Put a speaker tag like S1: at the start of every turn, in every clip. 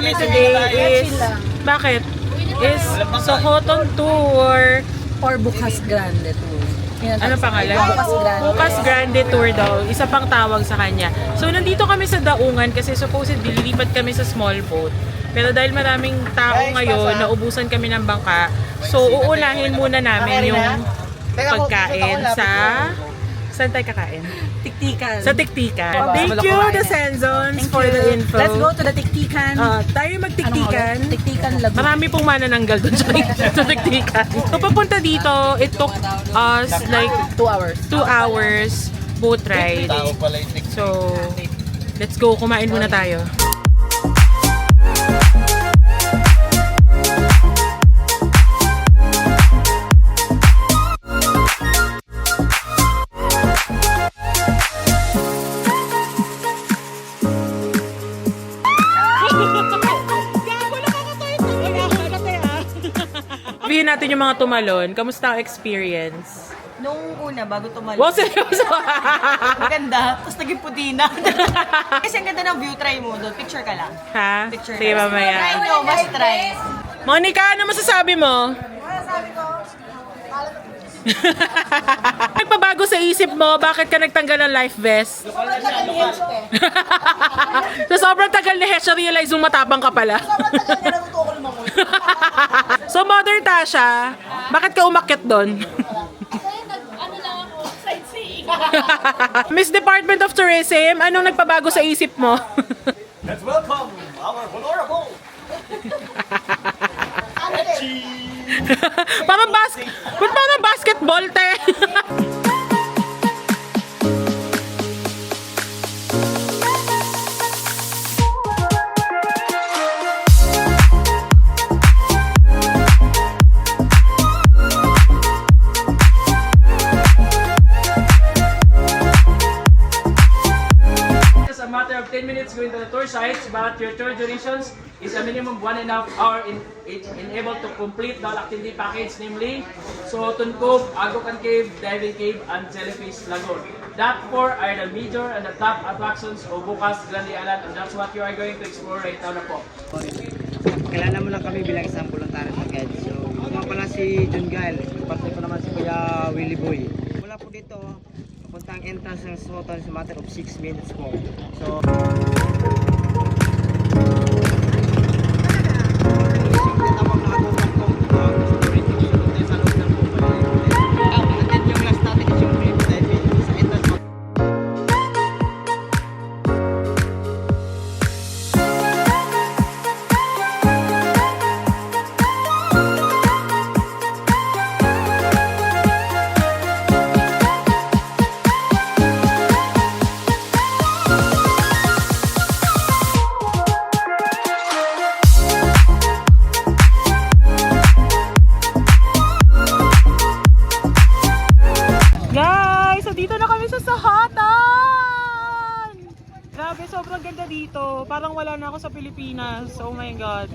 S1: here today is, bakit? Is Sohoton Tour.
S2: Or Bukas Grande Tour.
S1: Ano pangalan?
S2: Bukas Grande.
S1: Bukas Grande Tour daw. Isa pang tawag sa kanya. So, nandito kami sa Daungan kasi supposedly lilipat kami sa small boat. Pero dahil maraming tao ngayon, naubusan kami ng bangka. So, uunahin muna namin yung pagkain sa... Saan tayo kakain?
S2: Tiktikan.
S1: Sa Tiktikan. Thank you, the Senzons, for the info.
S2: Let's go to the Tiktikan.
S1: Tayo magtiktikan.
S2: Tiktikan Lagoon.
S1: Marami pong manananggal doon sa Tiktikan. So, papunta dito, it took us like
S2: 2 hours.
S1: 2 hours boat ride. So, let's go. Kumain muna tayo. Sabihin natin yung mga tumalon. Kamusta ang experience?
S3: Nung una, bago tumalon.
S1: Wow, seryoso?
S3: Maganda. Tapos naging puti na. Kasi ang ganda ng view, try mo doon. Picture ka lang.
S1: Ha?
S3: Picture
S1: Sige,
S3: lang.
S1: mamaya.
S3: Try nyo, must try.
S1: Monica, ano masasabi mo? Nagpabago sa isip mo, bakit ka nagtanggal ng life vest?
S2: Sobrang tagal ni Hencho eh.
S1: Sa sobrang tagal ni Hesha, realize mong matapang ka pala.
S2: Sobrang tagal niya na gusto ko lumangoy.
S1: So, Mother Tasha, bakit ka umakyat doon? Miss Department of Tourism, anong nagpabago sa isip mo?
S4: Let's welcome our honorable
S1: parang basketball, te.
S5: A matter of 10 minutes going to the tour sites, but your tour durations is a minimum 1.5 hour in able to complete the activity package, namely Sohoton Cove, Agokan Cave, Diving Cave, and Jellyfish Lagoon. That four are the major and the top attractions of Bukas Grande Island, and that's what you are going to explore right now na po.
S6: Kailangan mo lang kami bilang isang voluntary na guide. So, ako nga pala si John Gael. Partner ko naman si Kuya Willie Boy. Mula po dito, papunta ang entrance ng Sohoton sa matter of 6 minutes po. So,
S1: Guys, so dito na kami sa Sohoton! Grabe, sobrang ganda dito. Parang wala na ako sa Pilipinas. Oh my God.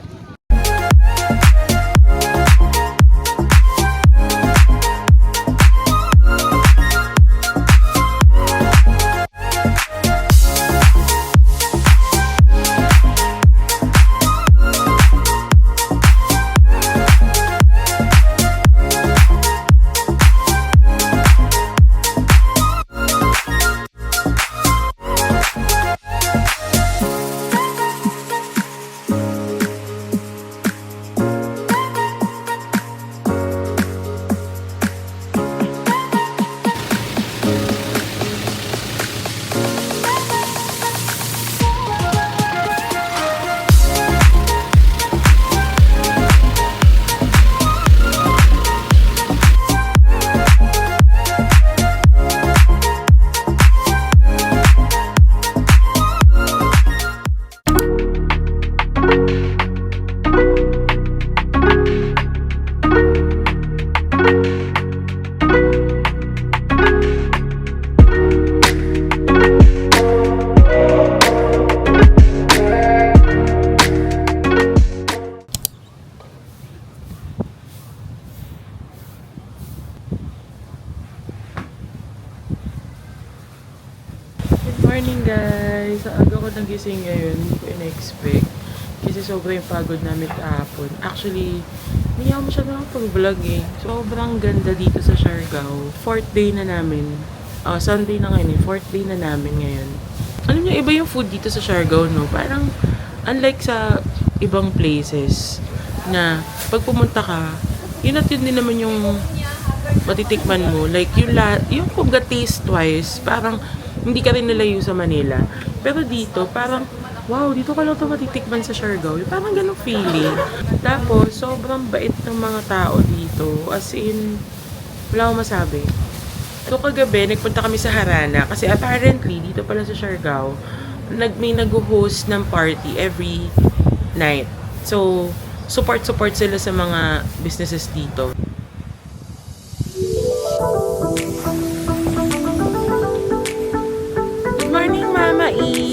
S1: Morning guys! Sa aga ko nagising ngayon, hindi ko in-expect. Kasi sobrang yung pagod namin kahapon. Actually, hindi ako masyado nakapag-vlog eh. Sobrang ganda dito sa Siargao. 4th day na namin. Sunday na ngayon eh. 4th day na namin ngayon. Alam niyo, iba yung food dito sa Siargao, no? Parang, unlike sa ibang places, na pag pumunta ka, yun at yun din naman yung matitikman mo. Like, yung kumbaga taste-wise, parang hindi ka rin nalayo sa Manila. Pero dito, parang, wow, dito ka lang ito matitikman sa Siargao. Yung parang ganong feeling. Tapos, sobrang bait ng mga tao dito. As in, wala akong masabi. So, kagabi, nagpunta kami sa Harana. Kasi apparently, dito pala sa Siargao, may nag-host ng party every night. So, support sila sa mga businesses dito. Good morning, Mama E!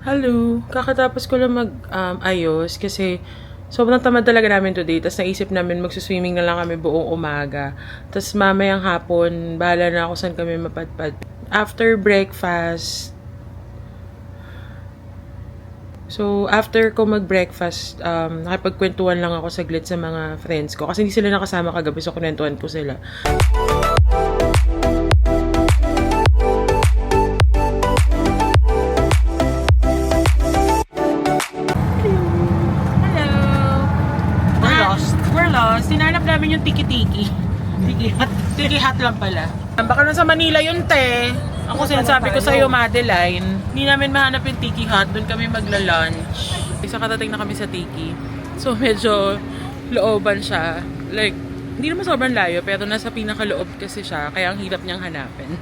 S1: Hello! Kakatapos ko lang mag-ayos kasi sobrang tamad talaga namin today. Tapos naisip namin magsuswimming na lang kami buong umaga. Tapos mamayang hapon, bahala na ako saan kami mapadpad. After breakfast, after ko mag-breakfast, nakipagkwentuhan lang ako saglit sa mga friends ko. Kasi hindi sila nakasama kagabi, so kwentuhan ko sila. Sinanap namin yung tiki-tiki. Tiki-hat lang pala. Baka nasa Manila yun, te. Ako sinasabi ko sa'yo, Madeline. Hindi namin mahanap yung tiki-hat. Doon kami magla-lunch. Isa katating na kami sa tiki. So, medyo looban siya. Like, hindi naman sobrang layo, pero nasa pinakaloob kasi siya. Kaya ang hirap niyang hanapin.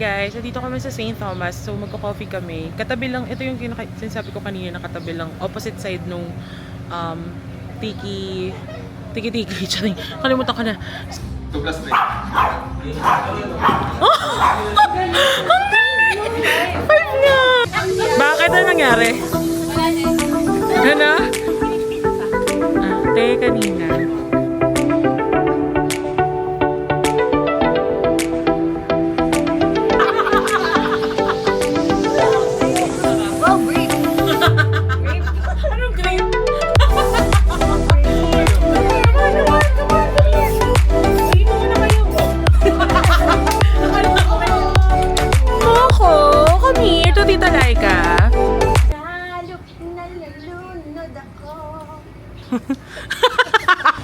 S1: Guys, dito kami sa St. Thomas. So, magko-coffee kami. Katabi lang, ito yung sinasabi ko kanina na katabi lang, opposite side nung tiki. Charing. Kalimutan ko na.
S4: 2 plus 3.
S1: Five na! Bakit? Ano nangyari? Ano? Kanina.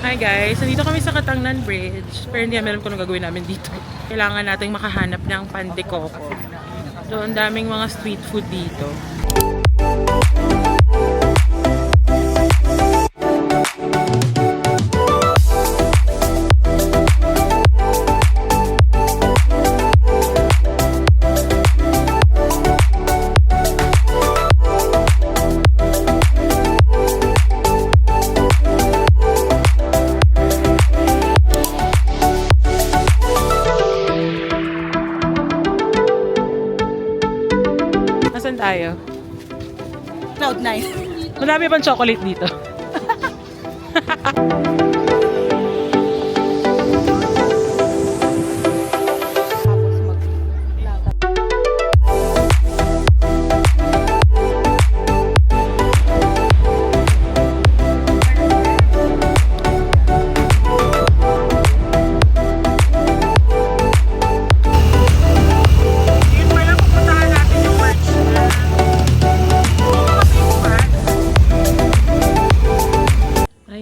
S1: Hi guys, nandito kami sa Katangnan Bridge. Pero hindi namin alam kung anong gagawin namin dito. Kailangan nating makahanap ng pan de coco. So, ang daming mga street food dito. Tayo.
S3: Cloud9.
S1: Madami pang chocolate dito.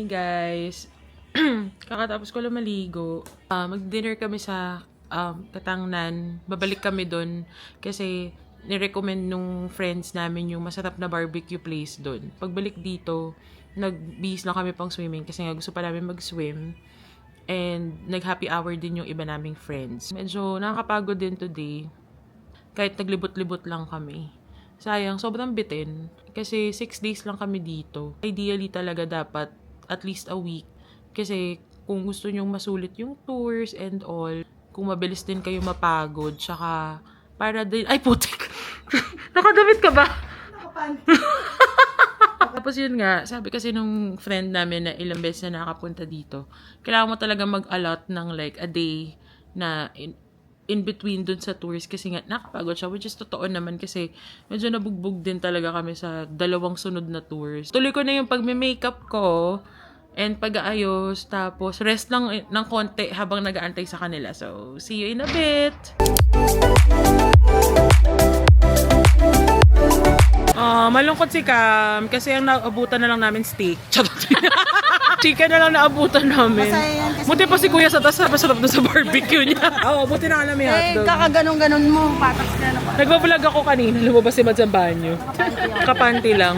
S1: morning guys. Kakatapos ko lang maligo. Mag-dinner kami sa Katangnan. Babalik kami doon kasi nirecommend nung friends namin yung masarap na barbecue place doon. Pagbalik dito, nag-bihis na kami pang swimming kasi nga gusto pa namin mag-swim. And nag-happy hour din yung iba naming friends. Medyo nakakapagod din today. Kahit naglibot-libot lang kami. Sayang, sobrang bitin. Kasi 6 days lang kami dito. Ideally talaga dapat at least a week. Kasi kung gusto nyong masulit yung tours and all, kung mabilis din kayo mapagod, tsaka para din... Ay, putik! Nakadamit ka ba? Tapos yun nga, sabi kasi nung friend namin na ilang beses na nakapunta dito, kailangan mo talaga mag-allot ng like a day na in between dun sa tours kasi nga nakapagod siya, which is totoo naman kasi medyo nabugbog din talaga kami sa 2 sunod na tours. Tuloy ko na yung pagme-makeup ko and pag-aayos, tapos rest lang ng konti habang nag-aantay sa kanila. So, see you in a bit! Malungkot si Cam kasi ang naabutan na lang namin steak. Chicken na lang naabutan namin.
S2: Masaya yan kasi
S1: Buti pa si Kuya sa taas, masarap na sa barbecue niya. Oo, buti na alam yung hotdog.
S2: Kakaganong-ganon mo, patas na na.
S1: Nagbablog ako kanina, lumabas si Mad sa banyo. Kapanti lang.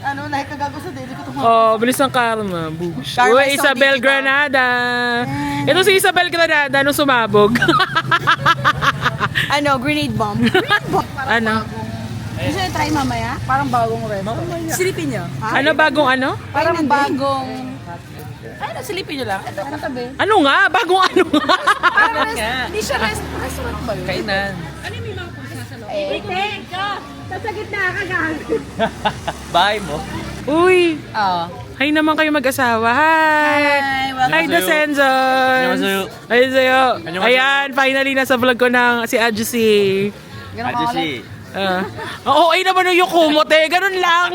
S2: Ano, nakikagago sa daily ko ito.
S1: Oh, bilis ng karma. Bush.
S2: Karma
S1: Uy,
S2: is so
S1: Isabel
S2: digital.
S1: Granada. Ito si Isabel Granada nung sumabog.
S2: Ano, grenade bomb. Grenade bomb.
S1: Ano?
S2: Gusto nyo try mamaya? Parang bagong restaurant. Silipin nyo. Ha?
S1: Ano bagong ano?
S2: Parang bagong... Ano, silipin nyo lang. Ito, katabi.
S1: Ano nga? Bagong ano nga?
S2: Parang hindi siya restaurant ba yun?
S4: Kainan. Bahay mo.
S1: Uy!
S2: Oo.
S1: Hi naman kayo mag-asawa. Hi!
S2: welcome.
S1: Hi, Descenzons!
S4: Annyeonghaseyo.
S1: Hi sa'yo!
S4: Annyeonghaseyo.
S1: Ayan, finally nasa vlog ko ng si Adjusi.
S2: Ganun ka ulit.
S4: Ajusi.
S1: Oo, ay naman yung kumot eh. Ganun lang.